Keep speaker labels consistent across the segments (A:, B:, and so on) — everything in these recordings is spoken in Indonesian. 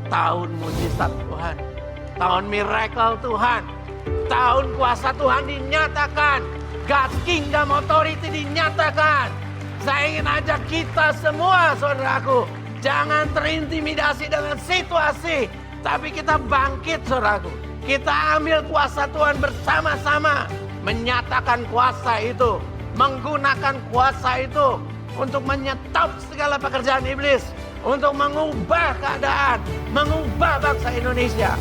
A: tahun mujizat Tuhan, tahun miracle Tuhan, tahun kuasa Tuhan dinyatakan, God's Kingdom Authority dinyatakan. Saya ingin ajak kita semua, saudaraku, jangan terintimidasi dengan situasi, tapi kita bangkit, saudaraku. Kita ambil kuasa Tuhan bersama-sama, menyatakan kuasa itu, menggunakan kuasa itu untuk menyetop segala pekerjaan iblis, untuk mengubah keadaan, mengubah bangsa Indonesia.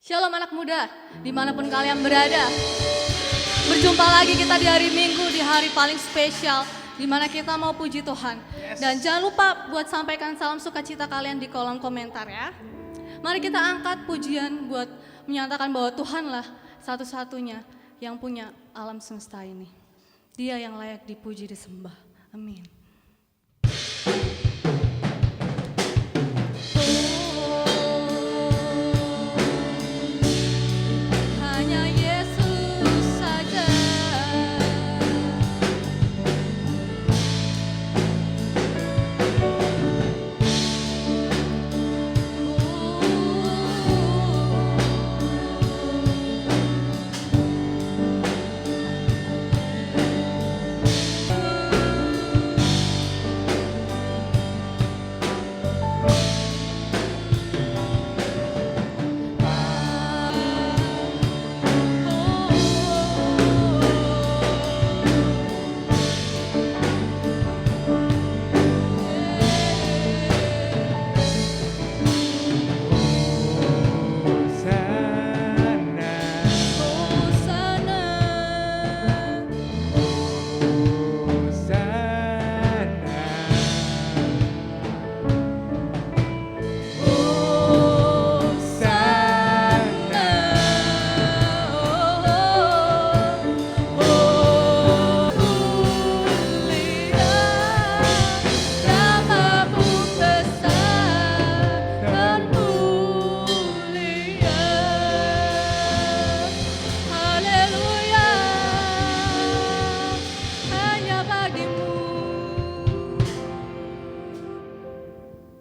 B: Shalom anak muda, dimanapun kalian berada. Berjumpa lagi kita di hari Minggu, di hari paling spesial, di mana kita mau puji Tuhan. Dan jangan lupa buat sampaikan salam sukacita kalian di kolom komentar ya. Mari kita angkat pujian buat menyatakan bahwa Tuhanlah satu-satunya yang punya alam semesta ini. Dia yang layak dipuji disembah. Amin.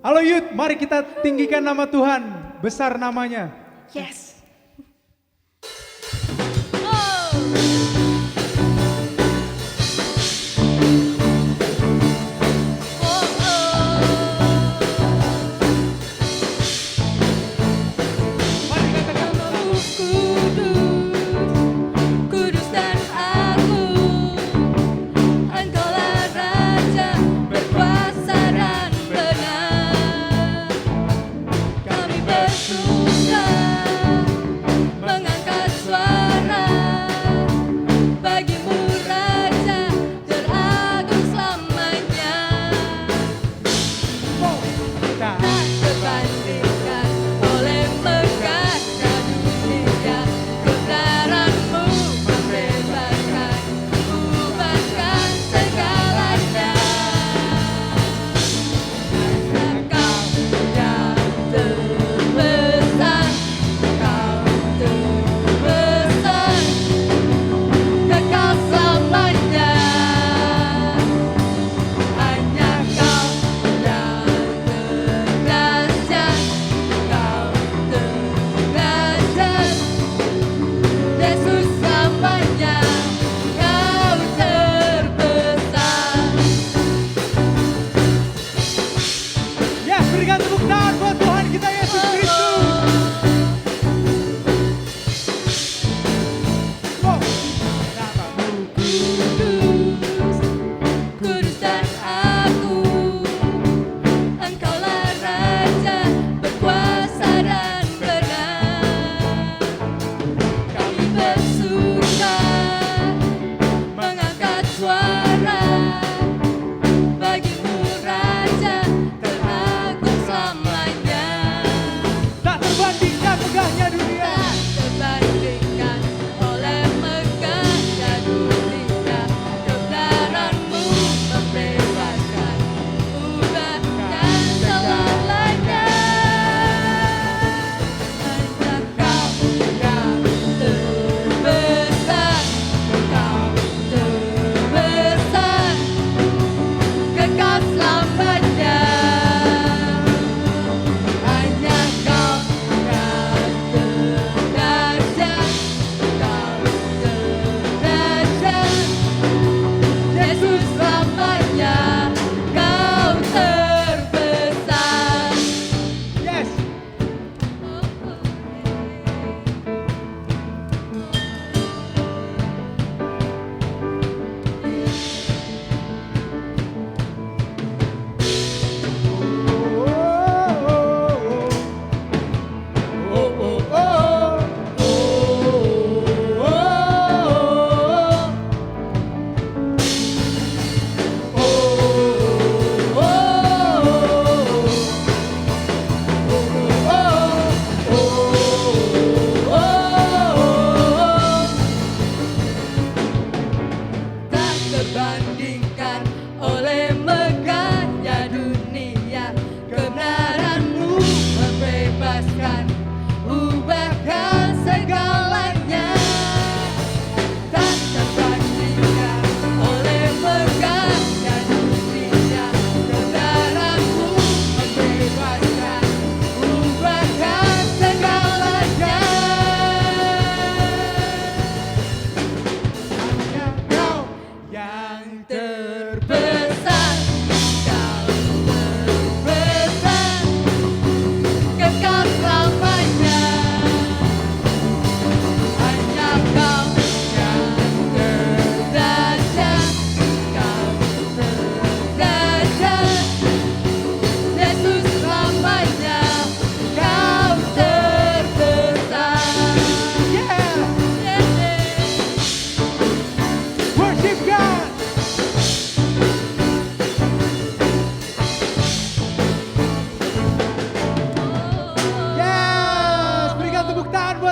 C: Halo Youth, mari kita tinggikan nama Tuhan, besar namanya.
B: Yes.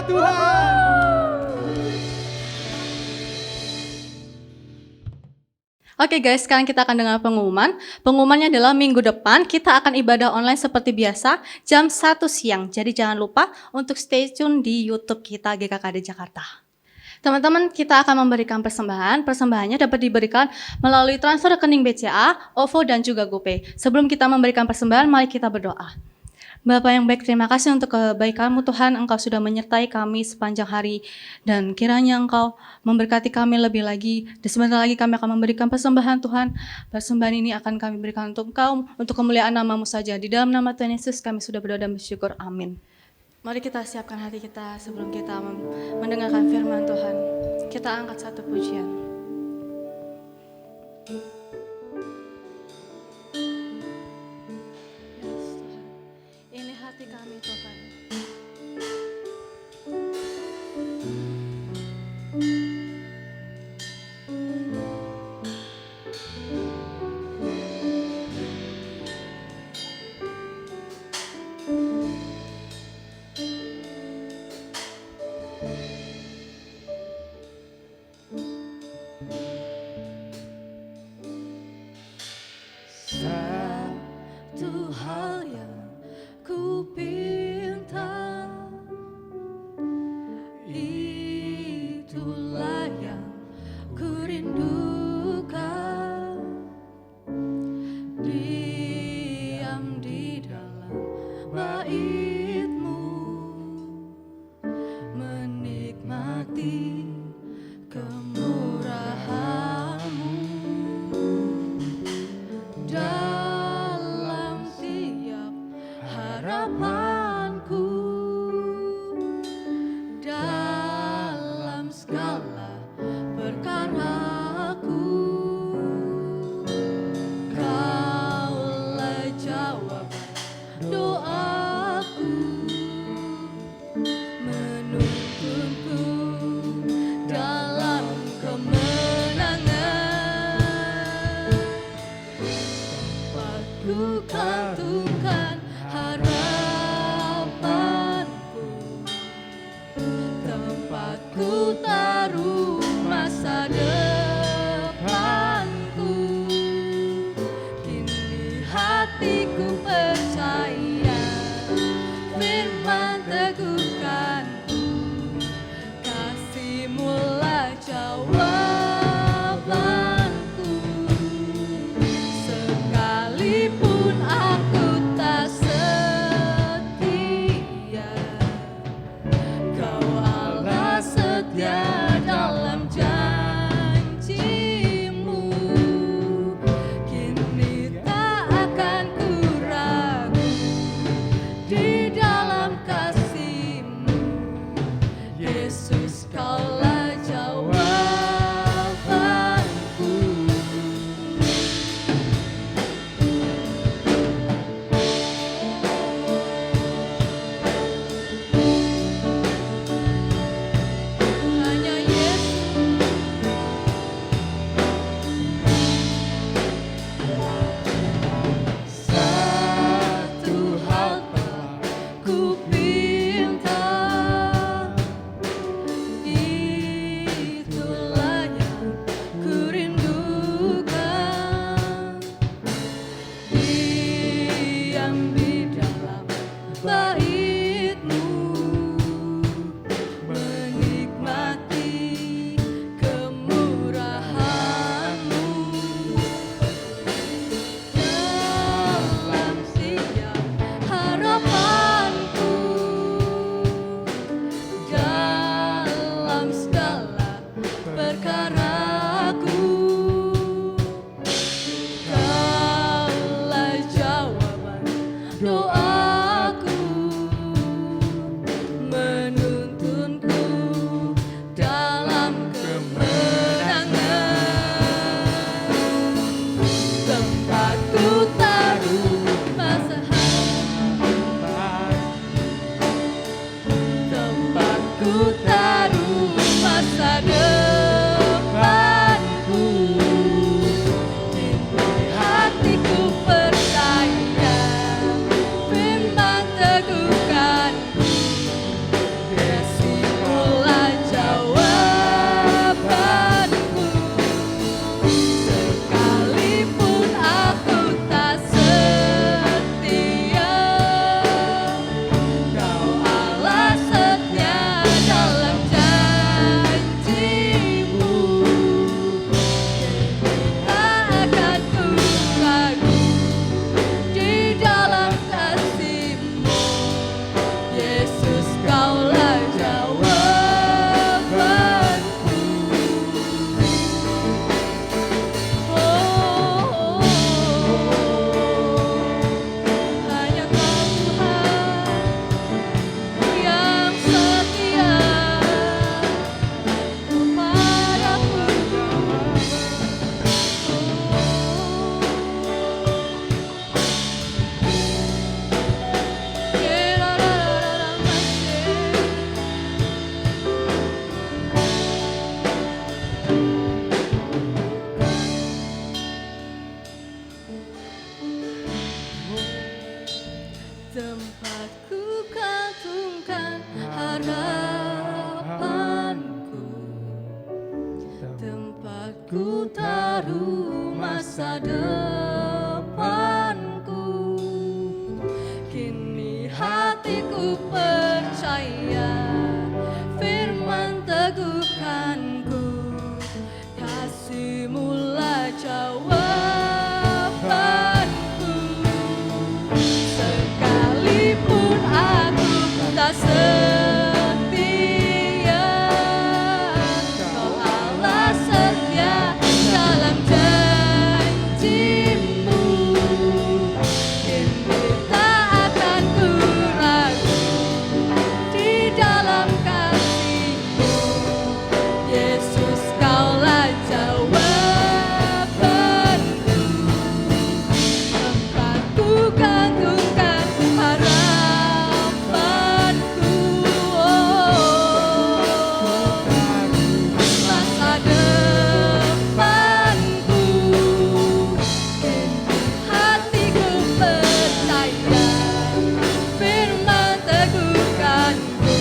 C: Tuhan.
B: Oke guys, sekarang kita akan dengar pengumuman. Pengumumannya adalah minggu depan kita akan ibadah online seperti biasa jam 1 siang. Jadi jangan lupa untuk stay tune di YouTube kita GKKD Jakarta. Teman-teman, kita akan memberikan persembahan. Persembahannya dapat diberikan melalui transfer rekening BCA, OVO, dan juga GoPay. Sebelum kita memberikan persembahan, mari kita berdoa. Bapa yang baik, terima kasih untuk kebaikan-Mu Tuhan, Engkau sudah menyertai kami sepanjang hari, dan kiranya Engkau memberkati kami lebih lagi, dan sebentar lagi kami akan memberikan persembahan Tuhan. Persembahan ini akan kami berikan untuk Engkau, untuk kemuliaan nama-Mu saja. Di dalam nama Tuhan Yesus kami sudah berdoa dan bersyukur, amin. Mari kita siapkan hati kita sebelum kita mendengarkan firman Tuhan. Kita angkat satu pujian. Ini hati kami Tuhan. Satu hal yang ku pinta, itulah yang ku rindukan, diam di dalam bait-Mu, menikmati kemurahan-Mu dalam tiap harapanku, dalam segala perkaraku. Kaulah jawaban doaku, menuntunku dalam kemenangan. Tempatku katukan harapan. tempatku gantungkan harapanku, tempatku taruh masa depanku. Kini hatiku percaya, firman teguhkanku, kasih-Mulah jawabanku. Sekalipun aku tak setia, Kau Allah setia dalam janji-Mu. Kini tak akan ku ragu di dalam kasih-Mu. Yesus, Kaulah jawabanku, tempatku gantungkan harapanku. Masa depanku, kini hatiku percaya, firman teguhkanku,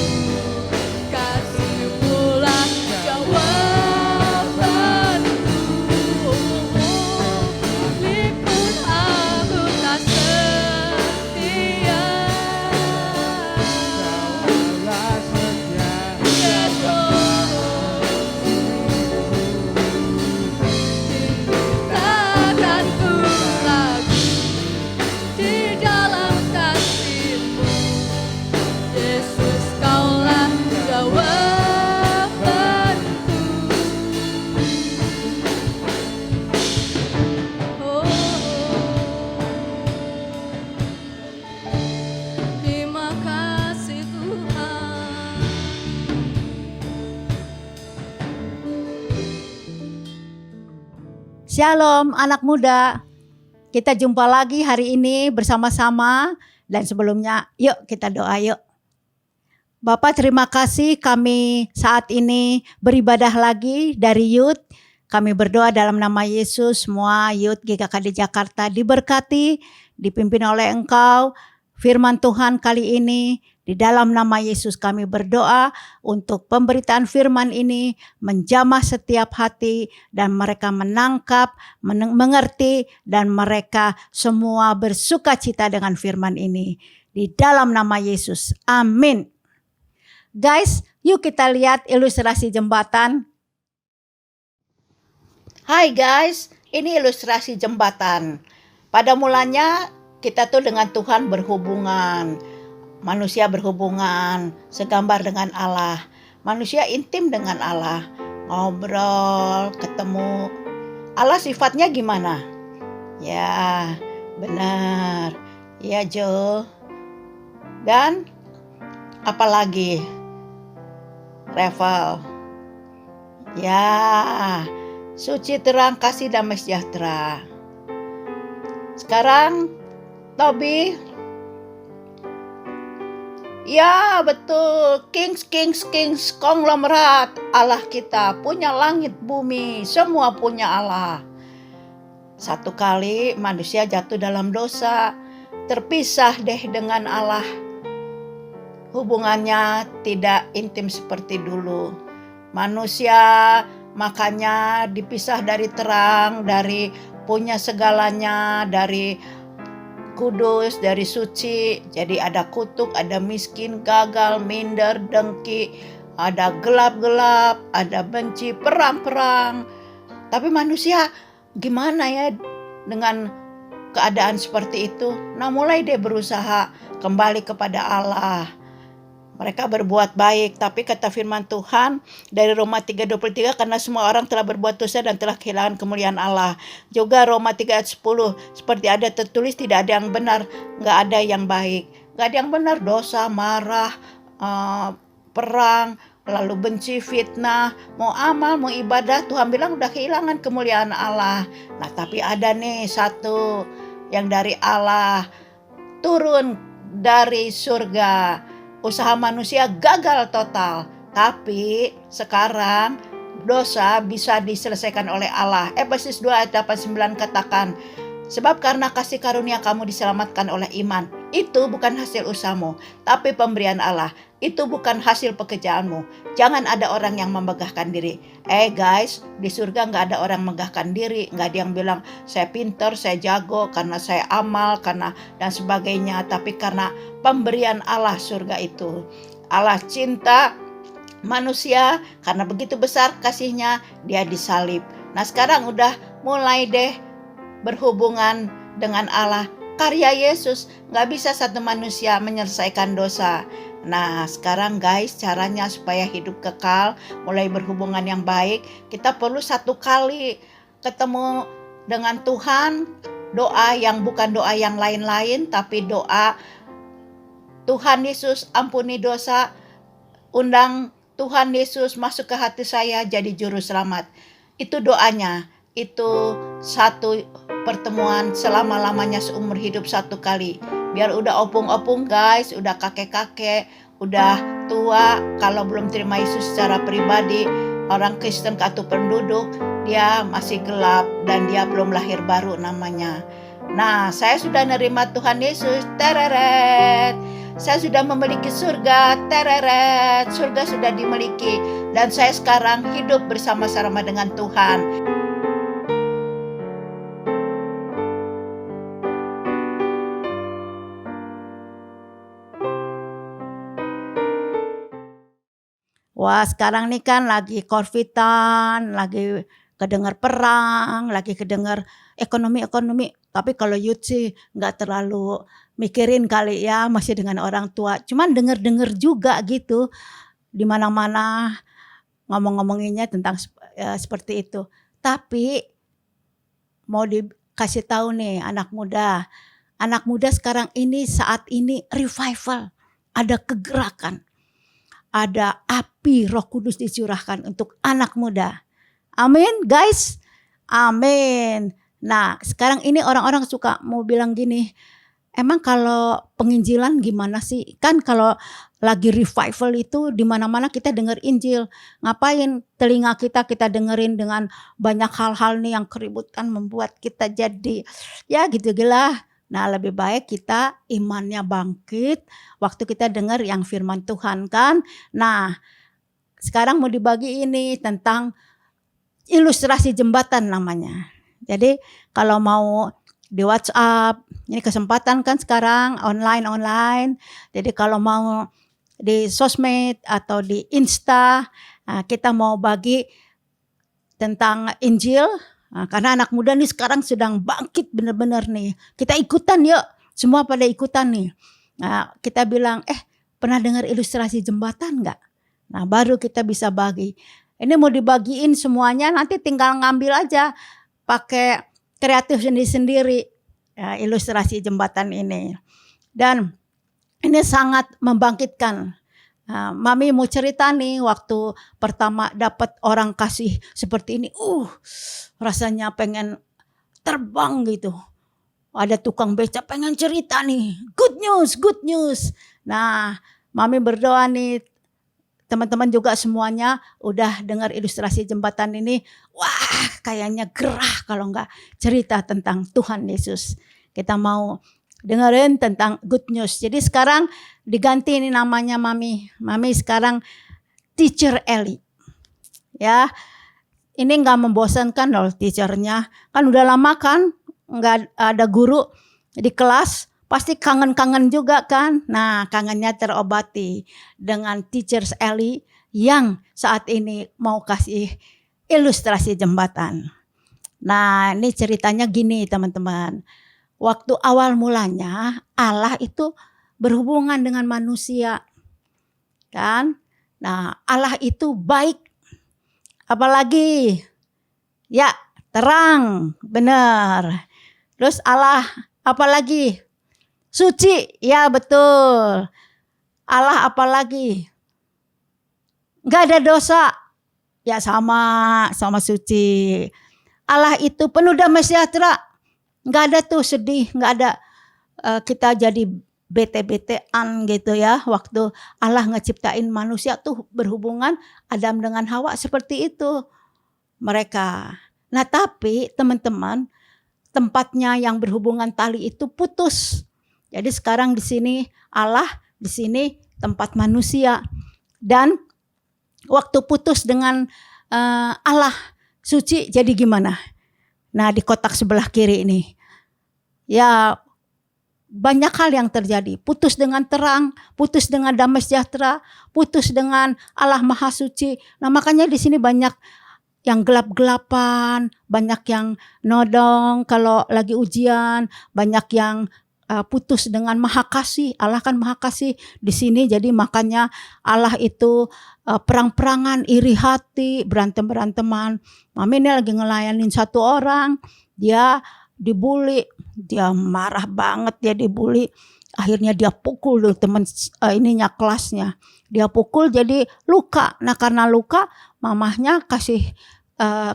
B: kasih-Mulah jawabanku. Sekalipun aku tak setia, takkan ku ragu di dalam kasih-Mu. Yesus, Kaulah jawabanku. Terima kasih Tuhan.
D: Shalom anak muda, kita jumpa lagi hari ini bersama-sama, dan sebelumnya yuk kita doa yuk. Bapak, terima kasih kami saat ini beribadah lagi dari Youth. Kami berdoa dalam nama Yesus, semua Youth GKKD Jakarta diberkati, dipimpin oleh Engkau. Firman Tuhan kali ini, di dalam nama Yesus kami berdoa untuk pemberitaan firman ini menjamah setiap hati, dan mereka menangkap, mengerti, dan mereka semua bersukacita dengan firman ini. Di dalam nama Yesus, amin. Guys, yuk kita lihat ilustrasi jembatan. Hai guys, ini ilustrasi jembatan. Pada mulanya kita tuh dengan Tuhan berhubungan. Manusia berhubungan segambar dengan Allah. Manusia intim dengan Allah. Ngobrol, ketemu. Allah sifatnya gimana? Ya, benar. Ya Jo. Dan apalagi? Revel. Ya, suci, terang, kasih, damai sejahtera. Sekarang Tobi. Ya betul, kings, konglomerat. Allah kita punya langit bumi, semua punya Allah. Satu kali manusia jatuh dalam dosa, terpisah deh dengan Allah. Hubungannya tidak intim seperti dulu. Manusia makanya dipisah dari terang, dari punya segalanya, dari kudus, dari suci. Jadi ada kutuk, ada miskin, gagal, minder, dengki, ada gelap-gelap, ada benci, perang-perang. Tapi manusia gimana ya dengan keadaan seperti itu? Nah, mulai dia berusaha kembali kepada Allah. Mereka berbuat baik, tapi kata firman Tuhan dari Roma 3:23, karena semua orang telah berbuat dosa dan telah kehilangan kemuliaan Allah. Juga Roma 3 ayat 10, seperti ada tertulis, tidak ada yang benar, gak ada yang baik. Gak ada yang benar, dosa, marah, perang, lalu benci, fitnah, mau amal, mau ibadah, Tuhan bilang udah kehilangan kemuliaan Allah. Nah, tapi ada nih satu yang dari Allah, turun dari surga. Usaha manusia gagal total, tapi sekarang dosa bisa diselesaikan oleh Allah. Efesus 2 ayat 8-9 katakan, sebab karena kasih karunia kamu diselamatkan oleh iman. Itu bukan hasil usahamu, tapi pemberian Allah. Itu bukan hasil pekerjaanmu. Jangan ada orang yang memegahkan diri. Guys, di surga nggak ada orang megahkan diri. Nggak ada yang bilang saya pintar, saya jago, karena saya amal, karena dan sebagainya. Tapi karena pemberian Allah surga itu. Allah cinta manusia, karena begitu besar kasihnya, dia disalib. Nah sekarang udah mulai deh berhubungan dengan Allah. Karya Yesus, gak bisa satu manusia menyelesaikan dosa. Nah sekarang guys, caranya supaya hidup kekal, mulai berhubungan yang baik, kita perlu satu kali ketemu dengan Tuhan. Doa yang bukan doa yang lain-lain, tapi doa Tuhan Yesus ampuni dosa, undang Tuhan Yesus masuk ke hati saya jadi juru selamat. Itu doanya. Itu satu pertemuan selama-lamanya seumur hidup satu kali. Biar udah opung-opung guys, udah kakek-kakek, udah tua, kalau belum terima Yesus secara pribadi, orang Kristen atau penduduk, dia masih gelap dan dia belum lahir baru namanya. Nah, saya sudah nerima Tuhan Yesus, tereret. Saya sudah memiliki surga, tereret. Surga sudah dimiliki dan saya sekarang hidup bersama-sama dengan Tuhan. Wah sekarang nih kan lagi COVID-an, lagi kedengar perang, lagi kedengar ekonomi. Tapi kalau youth sih gak terlalu mikirin kali ya, masih dengan orang tua. Cuman denger juga gitu, di mana-mana ngomong-ngomonginnya tentang seperti itu. Tapi mau dikasih tahu nih anak muda sekarang ini, saat ini revival, ada kegerakan. Ada api Roh Kudus dicurahkan untuk anak muda. Amin guys. Amin. Nah sekarang ini orang-orang suka mau bilang gini, emang kalau penginjilan gimana sih? Kan kalau lagi revival itu di mana-mana kita dengar Injil. Ngapain telinga kita dengerin dengan banyak hal-hal nih yang keributan membuat kita jadi ya gitu gila. Nah lebih baik kita imannya bangkit waktu kita dengar yang firman Tuhan kan. Nah sekarang mau dibagi ini tentang ilustrasi jembatan namanya. Jadi kalau mau di WhatsApp, ini kesempatan kan sekarang online. Jadi kalau mau di sosmed atau di Insta, kita mau bagi tentang Injil. Nah, karena anak muda nih sekarang sedang bangkit benar-benar nih. Kita ikutan yuk, semua pada ikutan nih. Nah, kita bilang, pernah dengar ilustrasi jembatan enggak? Nah, baru kita bisa bagi. Ini mau dibagiin semuanya, nanti tinggal ngambil aja. Pakai kreatif sendiri-sendiri ya, ilustrasi jembatan ini. Dan ini sangat membangkitkan. Nah, Mami mau cerita nih waktu pertama dapat orang kasih seperti ini, rasanya pengen terbang gitu. Ada tukang beca pengen cerita nih, good news. Nah, Mami berdoa nih, teman-teman juga semuanya udah dengar ilustrasi jembatan ini, wah kayaknya gerah kalau enggak cerita tentang Tuhan Yesus. Kita mau dengerin tentang good news. Jadi sekarang diganti ini namanya Mami. Mami sekarang Teacher Eli. Ya, ini nggak membosankan loh teachernya. Kan udah lama kan nggak ada guru di kelas. Pasti kangen-kangen juga kan. Nah kangennya terobati dengan Teacher Eli yang saat ini mau kasih ilustrasi jembatan. Nah ini ceritanya gini teman-teman. Waktu awal mulanya Allah itu berhubungan dengan manusia. Kan? Nah, Allah itu baik. Apalagi ya, terang, benar. Terus Allah apalagi? Suci, ya betul. Allah apalagi? Enggak ada dosa. Ya sama suci. Allah itu penuh damai sejahtera. Nggak ada tuh sedih, nggak ada kita jadi bete-betean gitu ya. Waktu Allah ngeciptain manusia tuh berhubungan Adam dengan Hawa seperti itu mereka. Nah tapi teman-teman, tempatnya yang berhubungan tali itu putus. Jadi sekarang di sini Allah, di sini tempat manusia. Dan waktu putus dengan Allah suci jadi gimana? Nah, di kotak sebelah kiri ini. Ya, banyak hal yang terjadi. Putus dengan terang, putus dengan damai sejahtera, putus dengan Allah Maha Suci. Nah, makanya di sini banyak yang gelap-gelapan, banyak yang nodong kalau lagi ujian, banyak yang putus dengan Maha Kasih. Allah kan Maha Kasih di sini. Jadi makanya Allah itu perang-perangan, iri hati, berantem-beranteman. Mami ini lagi ngelayanin satu orang, dia dibully, dia marah banget, dia dibully. Akhirnya dia pukul tuh teman kelasnya. Dia pukul jadi luka. Nah, karena luka, mamahnya kasih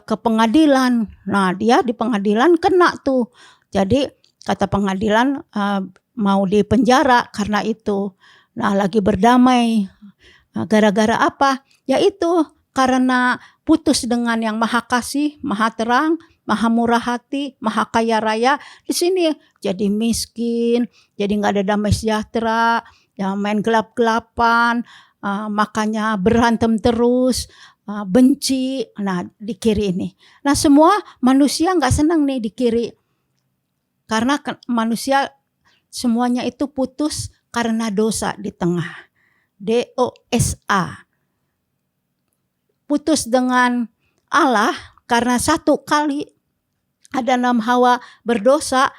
D: ke pengadilan. Nah, dia di pengadilan kena tuh. Jadi kata pengadilan mau dipenjara karena itu. Nah, lagi berdamai. Nah, gara-gara apa? Yaitu karena putus dengan yang Maha Kasih, Maha Terang, Maha Murah Hati, Maha Kaya Raya. Di sini jadi miskin, jadi nggak ada damai sejahtera, ya main gelap-gelapan, makanya berantem terus, benci. Nah, di kiri ini. Nah, semua manusia nggak senang nih di kiri. Karena manusia semuanya itu putus karena dosa di tengah. DOSA. Putus dengan Allah karena satu kali Adam Hawa berdosa,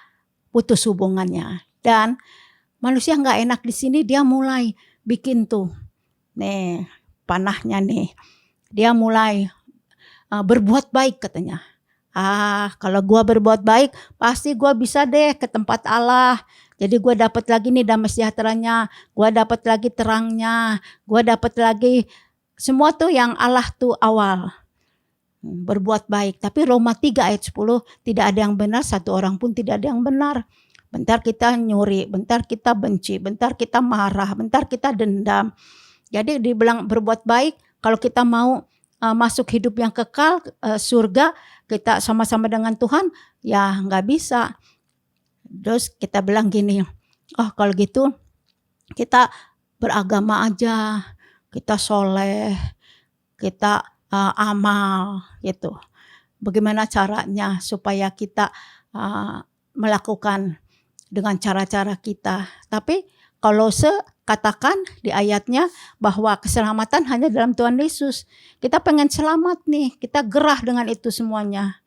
D: putus hubungannya. Dan manusia nggak enak di sini, dia mulai bikin tuh, nih panahnya nih, dia mulai berbuat baik katanya. Kalau gua berbuat baik, pasti gua bisa deh ke tempat Allah. Jadi gue dapat lagi nih damai sejahteranya, gue dapat lagi terangnya, gue dapat lagi semua tuh yang Allah tuh awal. Berbuat baik. Tapi Roma 3 ayat 10, tidak ada yang benar, satu orang pun tidak ada yang benar. Bentar kita nyuri, bentar kita benci, bentar kita marah, bentar kita dendam. Jadi dibilang berbuat baik, kalau kita mau masuk hidup yang kekal, surga, kita sama-sama dengan Tuhan, ya nggak bisa. Terus kita bilang gini, kalau gitu kita beragama aja, kita soleh, kita amal gitu. Bagaimana caranya supaya kita melakukan dengan cara-cara kita. Tapi kalau katakan di ayatnya bahwa keselamatan hanya dalam Tuhan Yesus. Kita pengen selamat nih, kita gerah dengan itu semuanya.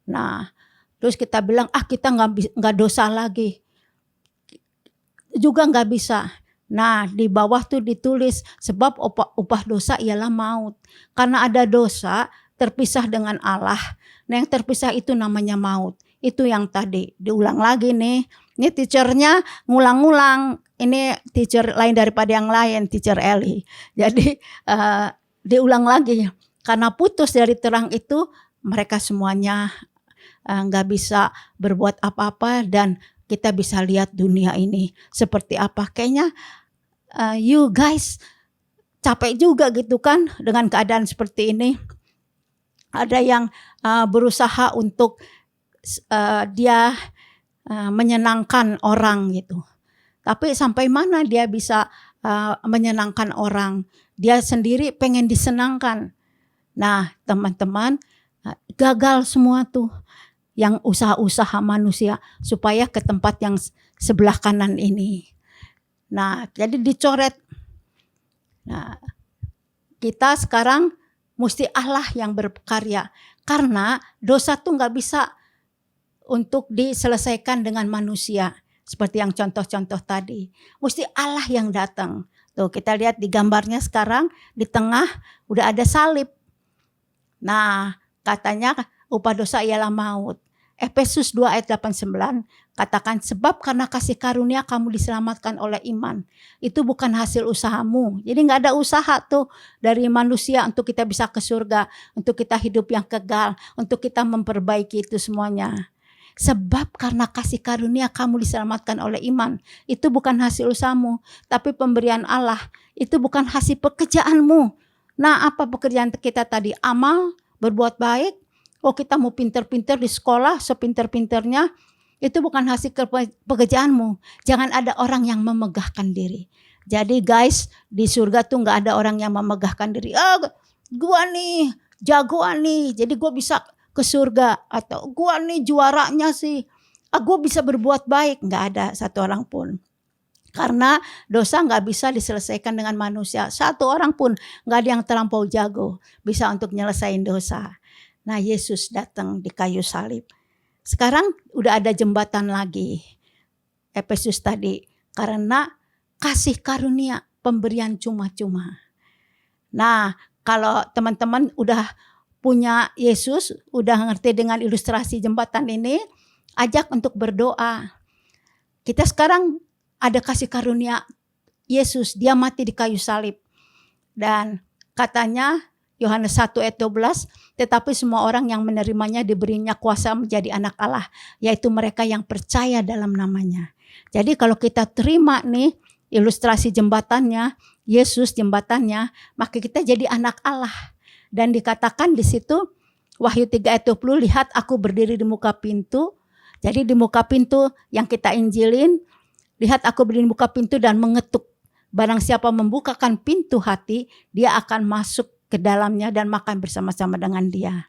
D: Nah, terus kita bilang, kita nggak dosa lagi. Juga nggak bisa. Nah, di bawah tuh ditulis, sebab upah dosa ialah maut. Karena ada dosa, terpisah dengan Allah. Nah, yang terpisah itu namanya maut. Itu yang tadi, diulang lagi nih. Ini teachernya ngulang-ngulang. Ini teacher lain daripada yang lain, teacher Eli. Jadi, diulang lagi. Karena putus dari terang itu, mereka semuanya nggak bisa berbuat apa-apa dan kita bisa lihat dunia ini seperti apa. Kayaknya you guys capek juga gitu kan dengan keadaan seperti ini. Ada yang berusaha untuk dia menyenangkan orang gitu. Tapi sampai mana dia bisa menyenangkan orang? Dia sendiri pengen disenangkan. Nah, teman-teman, gagal semua tuh. Yang usaha-usaha manusia supaya ke tempat yang sebelah kanan ini. Nah, jadi dicoret. Nah, kita sekarang mesti Allah yang berkarya. Karena dosa tuh nggak bisa untuk diselesaikan dengan manusia. Seperti yang contoh-contoh tadi. Mesti Allah yang datang. Tuh kita lihat di gambarnya sekarang, di tengah udah ada salib. Nah, katanya upah dosa ialah maut. Efesus 2 ayat 89 katakan, sebab karena kasih karunia kamu diselamatkan oleh iman. Itu bukan hasil usahamu. Jadi gak ada usaha tuh dari manusia untuk kita bisa ke surga. Untuk kita hidup yang kekal. Untuk kita memperbaiki itu semuanya. Sebab karena kasih karunia kamu diselamatkan oleh iman. Itu bukan hasil usahamu. Tapi pemberian Allah. Itu bukan hasil pekerjaanmu. Nah, apa pekerjaan kita tadi? Amal, berbuat baik. Kita mau pinter-pinter di sekolah, sepinter-pinternya. Itu bukan hasil pekerjaanmu. Jangan ada orang yang memegahkan diri. Jadi guys, di surga tuh gak ada orang yang memegahkan diri. Gua nih jagoan nih, jadi gua bisa ke surga. Atau gua nih juaranya sih, gua bisa berbuat baik. Gak ada satu orang pun. Karena dosa gak bisa diselesaikan dengan manusia. Satu orang pun gak ada yang terlampau jago bisa untuk nyelesain dosa. Nah, Yesus datang di kayu salib. Sekarang udah ada jembatan lagi. Efesus tadi. Karena kasih karunia, pemberian cuma-cuma. Nah, kalau teman-teman udah punya Yesus, udah ngerti dengan ilustrasi jembatan ini, ajak untuk berdoa. Kita sekarang ada kasih karunia Yesus, dia mati di kayu salib. Dan katanya Yohanes 1 ayat 12, tetapi semua orang yang menerimanya diberinya kuasa menjadi anak Allah, yaitu mereka yang percaya dalam namanya. Jadi kalau kita terima nih ilustrasi jembatannya, Yesus jembatannya, maka kita jadi anak Allah. Dan dikatakan di situ Wahyu 3 ayat 20, lihat aku berdiri di muka pintu. Jadi di muka pintu yang kita injilin, lihat aku berdiri di muka pintu dan mengetuk. Barang siapa membukakan pintu hati, dia akan masuk ke dalamnya dan makan bersama-sama dengan dia.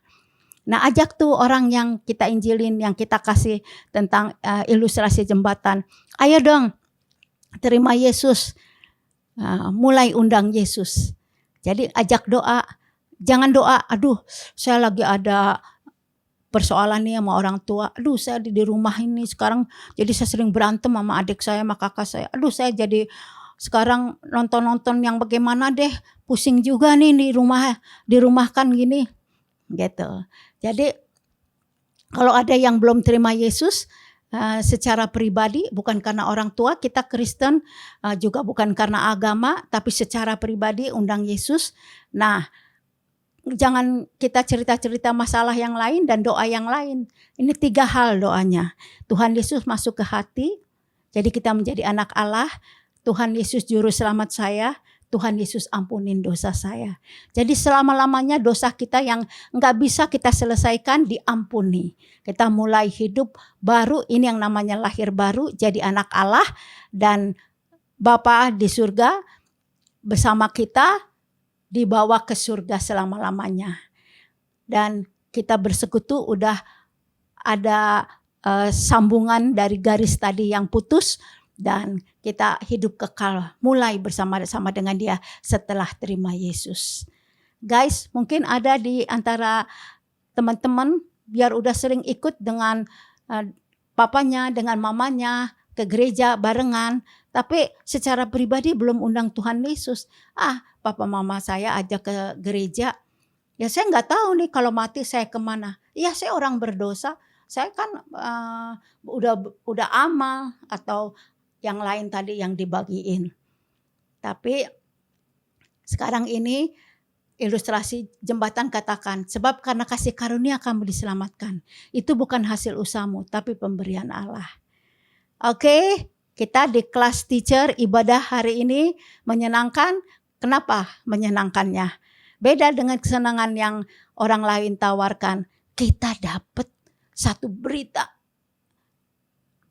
D: Nah, ajak tuh orang yang kita injilin, yang kita kasih tentang ilustrasi jembatan. Ayo dong, terima Yesus. Mulai undang Yesus. Jadi ajak doa. Jangan doa, aduh saya lagi ada persoalan nih sama orang tua. Aduh saya di rumah ini sekarang jadi saya sering berantem sama adik saya sama kakak saya. Aduh saya jadi sekarang nonton-nonton yang bagaimana deh, pusing juga nih di rumah kan gini gitu. Jadi kalau ada yang belum terima Yesus secara pribadi, bukan karena orang tua, kita Kristen, juga bukan karena agama, tapi secara pribadi undang Yesus. Nah, jangan kita cerita-cerita masalah yang lain dan doa yang lain. Ini 3 hal doanya. Tuhan Yesus masuk ke hati, jadi kita menjadi anak Allah. Tuhan Yesus juru selamat saya, Tuhan Yesus ampunin dosa saya. Jadi selama-lamanya dosa kita yang enggak bisa kita selesaikan diampuni. Kita mulai hidup baru, ini yang namanya lahir baru, jadi anak Allah. Dan Bapa di surga bersama kita dibawa ke surga selama-lamanya. Dan kita bersekutu udah ada sambungan dari garis tadi yang putus. Dan kita hidup kekal mulai bersama-sama dengan dia setelah terima Yesus. Guys, mungkin ada di antara teman-teman biar udah sering ikut dengan papanya, dengan mamanya ke gereja barengan. Tapi secara pribadi belum undang Tuhan Yesus. Papa mama saya ajak ke gereja. Ya saya gak tahu nih kalau mati saya kemana. Ya saya orang berdosa. Saya kan udah amal atau yang lain tadi yang dibagiin. Tapi sekarang ini ilustrasi jembatan katakan, sebab karena kasih karunia kamu diselamatkan. Itu bukan hasil usahamu, tapi pemberian Allah. Oke, kita di kelas teacher ibadah hari ini menyenangkan. Kenapa menyenangkannya? Beda dengan kesenangan yang orang lain tawarkan. Kita dapat satu berita.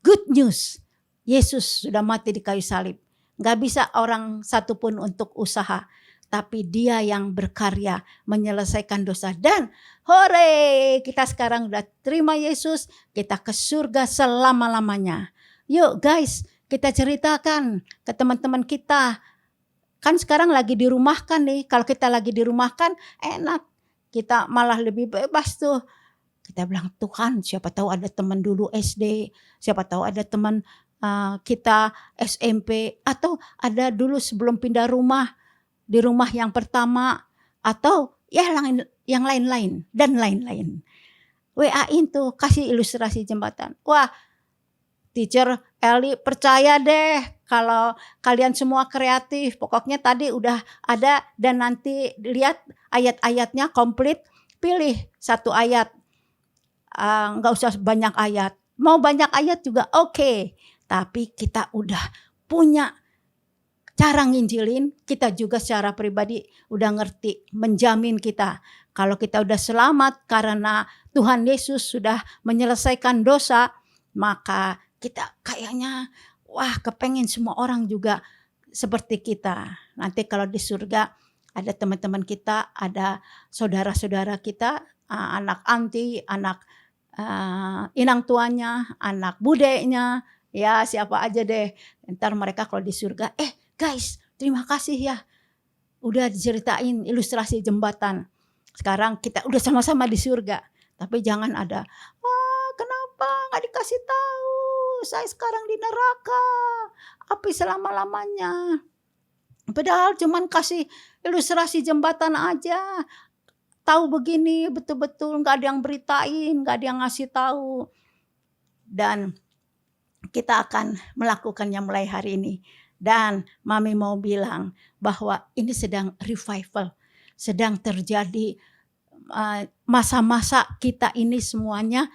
D: Good news. Yesus sudah mati di kayu salib. Gak bisa orang satupun untuk usaha. Tapi dia yang berkarya menyelesaikan dosa. Dan hore, kita sekarang udah terima Yesus. Kita ke surga selama-lamanya. Yuk guys, kita ceritakan ke teman-teman kita. Kan sekarang lagi dirumahkan nih. Kalau kita lagi dirumahkan enak. Kita malah lebih bebas tuh. Kita bilang Tuhan, siapa tahu ada teman dulu SD. Siapa tahu ada teman kita SMP, atau ada dulu sebelum pindah rumah, di rumah yang pertama, atau ya yang lain-lain dan lain-lain. WA-in tuh, kasih ilustrasi jembatan. Wah, teacher Eli percaya deh kalau kalian semua kreatif. Pokoknya tadi udah ada dan nanti lihat ayat-ayatnya komplit, pilih satu ayat. Nggak usah banyak ayat. Mau banyak ayat juga oke. Tapi kita udah punya cara nginjilin, kita juga secara pribadi udah ngerti, menjamin kita. Kalau kita udah selamat karena Tuhan Yesus sudah menyelesaikan dosa, maka kita kayaknya wah kepengen semua orang juga seperti kita. Nanti kalau di surga ada teman-teman kita, ada saudara-saudara kita, anak anti, anak inang tuanya, anak budenya, ya siapa aja deh. Ntar mereka kalau di surga, guys terima kasih ya udah diceritain ilustrasi jembatan. Sekarang kita udah sama-sama di surga. Tapi jangan ada, kenapa gak dikasih tahu? Saya sekarang di neraka, api selama-lamanya. Padahal cuman kasih ilustrasi jembatan aja. Tahu begini betul-betul gak ada yang beritain, gak ada yang ngasih tahu. Dan kita akan melakukannya mulai hari ini. Dan Mami mau bilang bahwa ini sedang revival, sedang terjadi masa-masa kita ini semuanya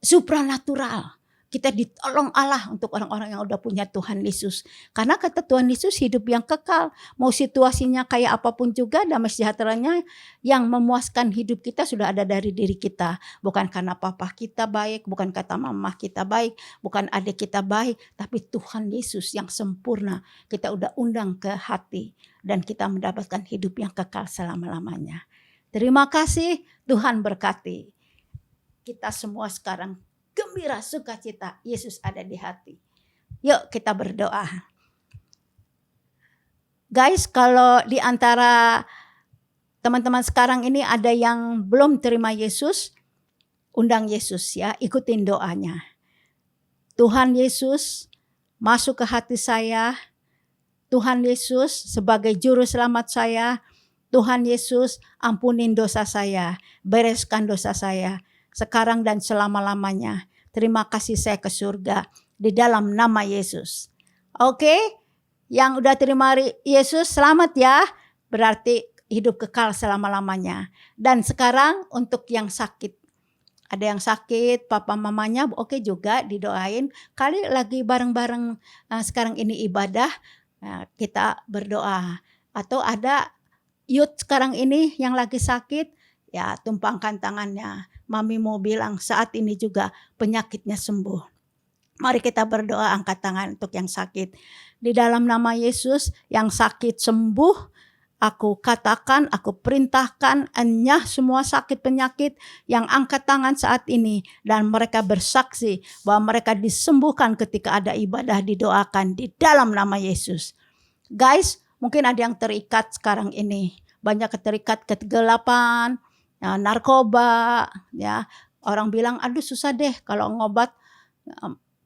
D: supranatural. Kita ditolong Allah untuk orang-orang yang udah punya Tuhan Yesus. Karena kata Tuhan Yesus hidup yang kekal. Mau situasinya kayak apapun juga, damai sejahteranya yang memuaskan hidup kita sudah ada dari diri kita. Bukan karena papa kita baik, bukan kata mama kita baik, bukan adik kita baik. Tapi Tuhan Yesus yang sempurna kita udah undang ke hati. Dan kita mendapatkan hidup yang kekal selama-lamanya. Terima kasih, Tuhan berkati. Kita semua sekarang gembira, sukacita, Yesus ada di hati. Yuk kita berdoa. Guys, kalau di antara teman-teman sekarang ini ada yang belum terima Yesus, undang Yesus ya, ikutin doanya. Tuhan Yesus masuk ke hati saya. Tuhan Yesus sebagai juru selamat saya. Tuhan Yesus ampunin dosa saya, bereskan dosa saya sekarang dan selama-lamanya. Terima kasih saya ke surga di dalam nama Yesus. Oke, yang udah terima Yesus selamat ya. Berarti hidup kekal selama-lamanya. Dan sekarang untuk yang sakit. Ada yang sakit, papa mamanya oke juga didoain. Kali lagi bareng-bareng sekarang ini ibadah, kita berdoa. Atau ada youth sekarang ini yang lagi sakit, ya tumpangkan tangannya. Mami mau bilang saat ini juga penyakitnya sembuh. Mari kita berdoa, angkat tangan untuk yang sakit. Di dalam nama Yesus yang sakit sembuh. Aku katakan, aku perintahkan enyah semua sakit penyakit yang angkat tangan saat ini. Dan mereka bersaksi bahwa mereka disembuhkan ketika ada ibadah didoakan di dalam nama Yesus. Guys, mungkin ada yang terikat sekarang ini. Banyak terikat kegelapan, narkoba, ya orang bilang aduh susah deh kalau ngobat,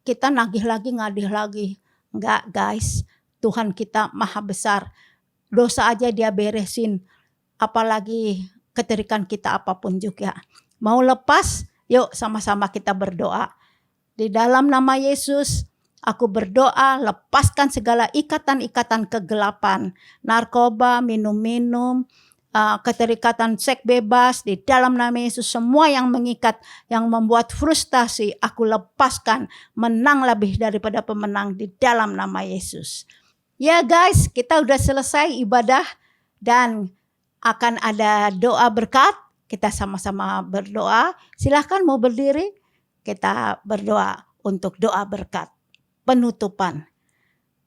D: kita nagih lagi ngadih lagi. Enggak guys, Tuhan kita maha besar, dosa aja dia beresin, apalagi keterikan kita apapun juga. Mau lepas, yuk sama-sama kita berdoa. Di dalam nama Yesus aku berdoa, lepaskan segala ikatan-ikatan kegelapan, narkoba, minum-minum, keterikatan seks bebas di dalam nama Yesus. Semua yang mengikat, yang membuat frustasi, aku lepaskan. Menang lebih daripada pemenang di dalam nama Yesus. Ya guys, kita udah selesai ibadah dan akan ada doa berkat. Kita sama-sama berdoa. Silahkan mau berdiri, kita berdoa untuk doa berkat penutupan.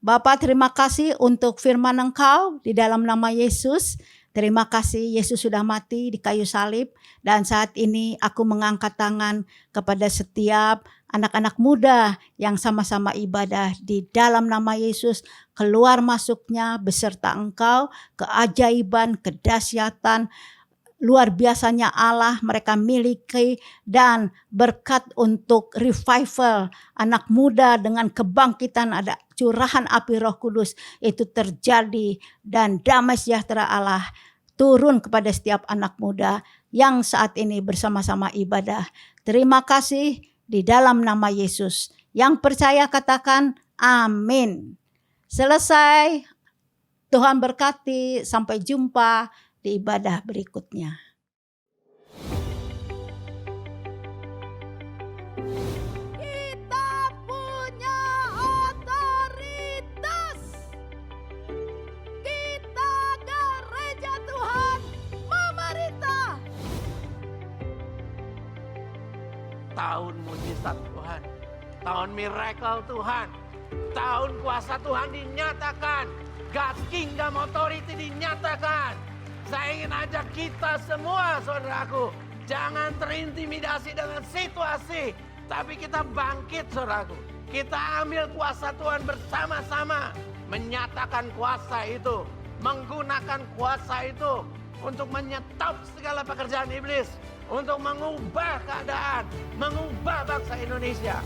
D: Bapak terima kasih untuk firman Engkau di dalam nama Yesus. Terima kasih Yesus sudah mati di kayu salib. Dan saat ini aku mengangkat tangan kepada setiap anak-anak muda yang sama-sama ibadah di dalam nama Yesus. Keluar masuknya beserta Engkau, keajaiban, kedahsyatan, luar biasanya Allah mereka miliki, dan berkat untuk revival anak muda dengan kebangkitan, ada curahan api Roh Kudus itu terjadi, dan damai sejahtera Allah turun kepada setiap anak muda yang saat ini bersama-sama ibadah. Terima kasih di dalam nama Yesus. Yang percaya katakan amin. Selesai. Tuhan berkati. Sampai jumpa di ibadah berikutnya.
B: Kita punya otoritas. Kita gereja Tuhan memerintah.
A: tahun mujizat Tuhan, tahun miracle Tuhan, tahun kuasa Tuhan dinyatakan, God Kingdom Authority dinyatakan. Saya ingin ajak kita semua, saudaraku, jangan terintimidasi dengan situasi, tapi kita bangkit, saudaraku. Kita ambil kuasa Tuhan bersama-sama, menyatakan kuasa itu, menggunakan kuasa itu untuk menyetop segala pekerjaan iblis, untuk mengubah keadaan, mengubah bangsa Indonesia.